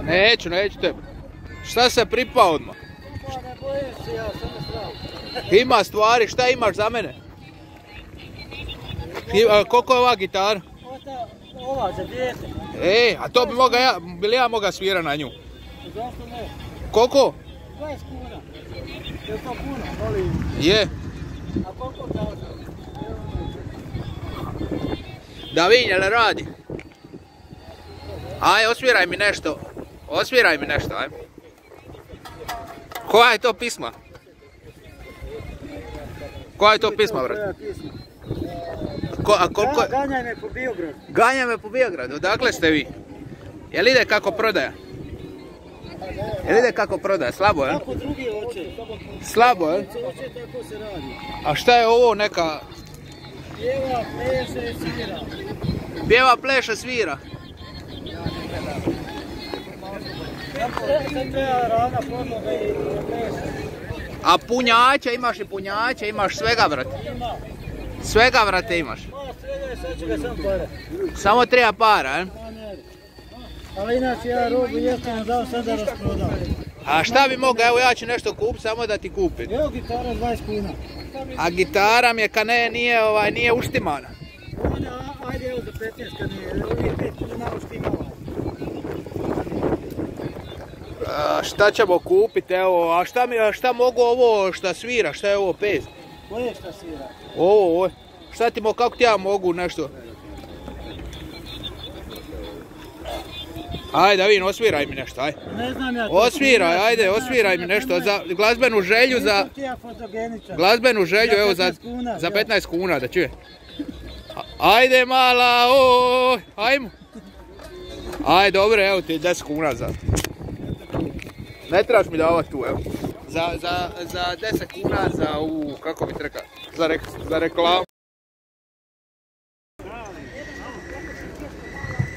Neću tebe. Šta se pripao odmah? Pa ne bojim se ja, samo strah. Ima stvari, šta imaš za mene? Koliko je ova gitara? Ova za dijete. A to bi li ja mogao svirat na nju? Zašto ne? Koliko? 20 kuna. Je to puno? Molim. Je. A koliko kaže? Da vidim, jel radi? Aj, osviraj mi nešto. Aj. Koja je to pisma? Brat? Ganjaj me po Biogradu. Ganjaj me po Biogradu, odakle ste vi? Jel ide kako prodaja? Slabo, je? Kako drugi hoće? Slabo, je? Hoće, tako se radi. A šta je ovo neka... Pjeva, pleše, svira. Pjeva, pleše, svira. Sad treba rana podloga i pleše. A punjača, imaš i punjača, imaš svega, brate? Ima. Svega, brate, imaš? Ma, svega je, sad ću ga sam para. Samo treba para, je? Ali inače ja robu jeftino dao sad da rasprodam. A šta bi mogao, evo ja ću nešto kupiti, samo da ti kupim. Evo gitara 20 kuna. A gitara mi je kad nije uštimana. Ajde evo za 15 kad nije, ovih 5 kuna uštimala. Šta ćemo kupiti, evo, a šta mogu ovo šta svira, šta je ovo pez? Koje šta svira? Ovo, šta ti kako ti ja mogu nešto? Ajde, da vidim, osviraj mi nešto, aj. Ne znam ja to. Osviraj mi nešto, za glazbenu želju, evo, za 15 kuna, da čuje. Ajde, mala, ajmo. Ajde, dobro, evo ti 10 kuna za... Ne trebaš mi davati tu, evo. Za 10 kuna, za kako bi ti rekao, za reklamu.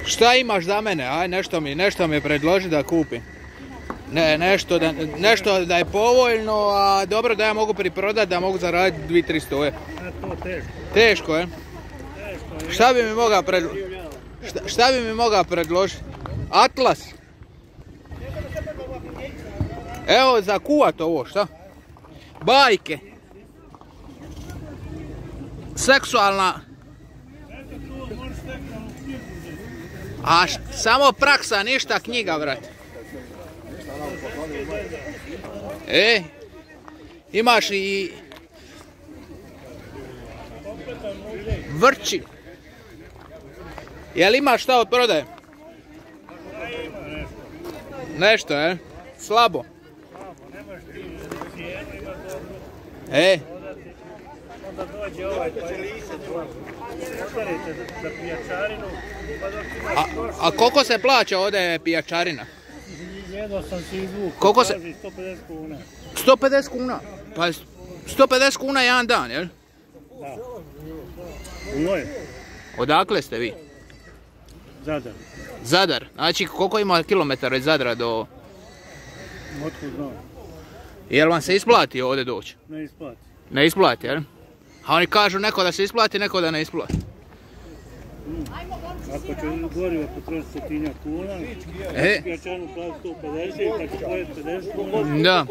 Šta imaš za mene? Aj, nešto mi predloži da kupim. Nešto da je povoljno, a dobro da ja mogu priprodati, da mogu zaraditi 200-300 je. To teško. Teško, je? Šta bi mi mogao predložiti? Atlas. Evo, za kuvat ovo, šta? Bajke. Seksualna. A samo praksa, ništa knjiga, brate. Imaš i... vrči. Jel imaš šta od prodaje? Nešto, je? Slabo. Onda dođe ovaj pa otvorite za pijačarinu. A koliko se plaća ovdje pijačarina? Jedno sam si izvuk, koliko se... 150 kuna. 150 kuna? Pa 150 kuna jedan dan, jel? Da. Moje. Odakle ste vi? Zadar. Zadar? Znači koliko ima kilometara iz Zadra do... Otkud znam. Jel vam se isplati ovdje doći? Ne isplati. Ne isplati, jel? A oni kažu neko da se isplati, neko da ne isplati. Ako će gorivo potrošiti 100 kuna, pijačarinu plati 150, kad će pojeti 50 kuna, da.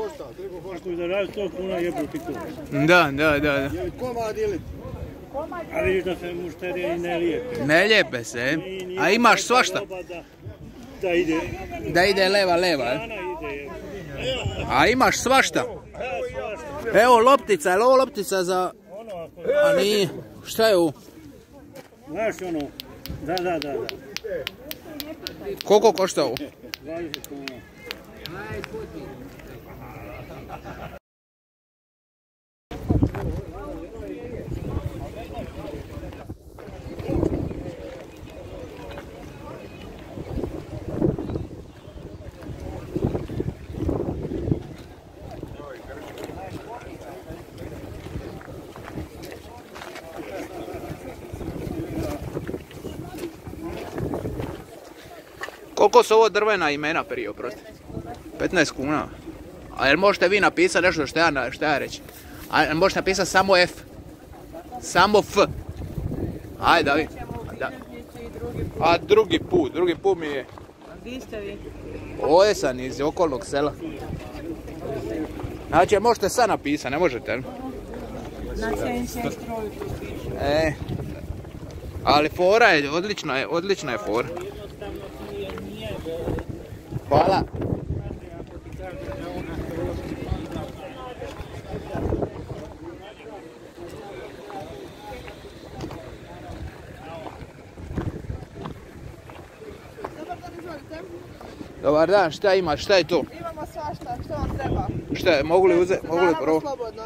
Ako da radi 100 kuna jebu ti to. Da. Komad ili? A vidiš da se mušterije i ne lijepe. Ne lijepe se, a imaš svašta. Da ide leva, jel? A imaš svašta. Evo loptica, je li ovo loptica za... A nije, šta je ovo? Znaš ono, da. Koliko košta ovo? 20 kuna. Koliko su ovo drvena imena prije, oprosti? 15 kuna. A jel možete vi napisati nešto što ja reći? A jel možete napisati samo F? Samo F? Ajde, da vi. A drugi put mi je... A gdje ste vi? Ovdje sam iz okolnog sela. Znači, možete sad napisati, ne možete? Na 76 troju to piše. Ali fora je, odlična je fora. Hvala. Dobar dan, šta imaš, šta je to? Imamo svašta, što vam treba? Šta je, mogu li uzeti, mogu li prvo? Slobodno.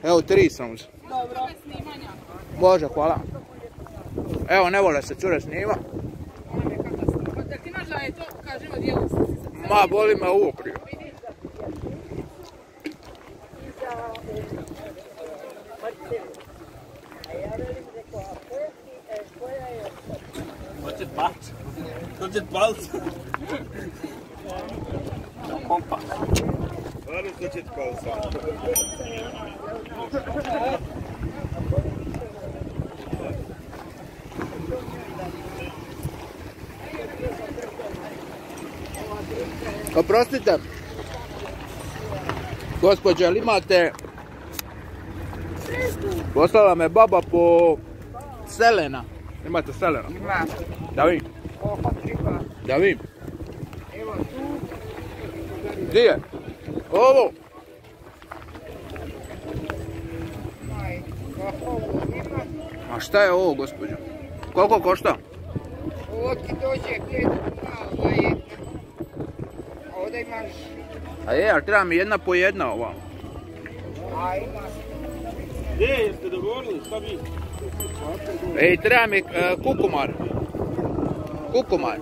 Evo, 3 sam uzeti. Dobro. Može, hvala. Evo, ne vole se cure snima. Da ti imaš da je to, kažemo, dijelo se. Ma, boli me ovo prije. Hoće palca. Pompa. Stvarno hoće palca. Oprostite, gospođe, ali imate... Poslala me baba po selena. Imate selena? Ima. Da vidim. Oho, tripa. Da vidim. Evo tu. Gdje je? Ovo. Maj, ovo ima. A šta je ovo, gospođo? Koliko košta? Ovo ti dođe 5 kuna, jedna. Ovdje imaš... A je, ali treba mi jedna po jedna ova. A imaš... Gdje, jeste dogovorili? Šta bi? Ej, treba mi kukumar. Kukumar.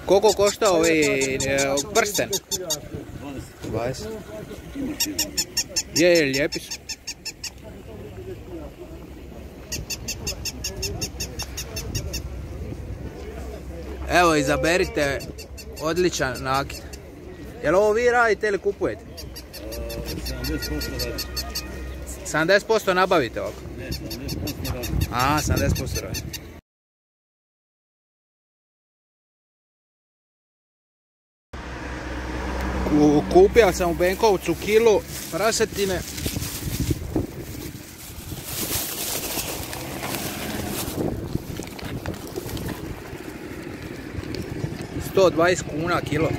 Koliko košta ovaj prsten? 20. Je, lijepi su. Evo, izaberite odličan nakit. Jel ovo vi radite ili kupujete? 70% radi. 70% nabavite ovako? Ne, 70% radi. A, 70% radi. Kupio sam u Benkovcu kilu prasetine. $120 kuna kilo.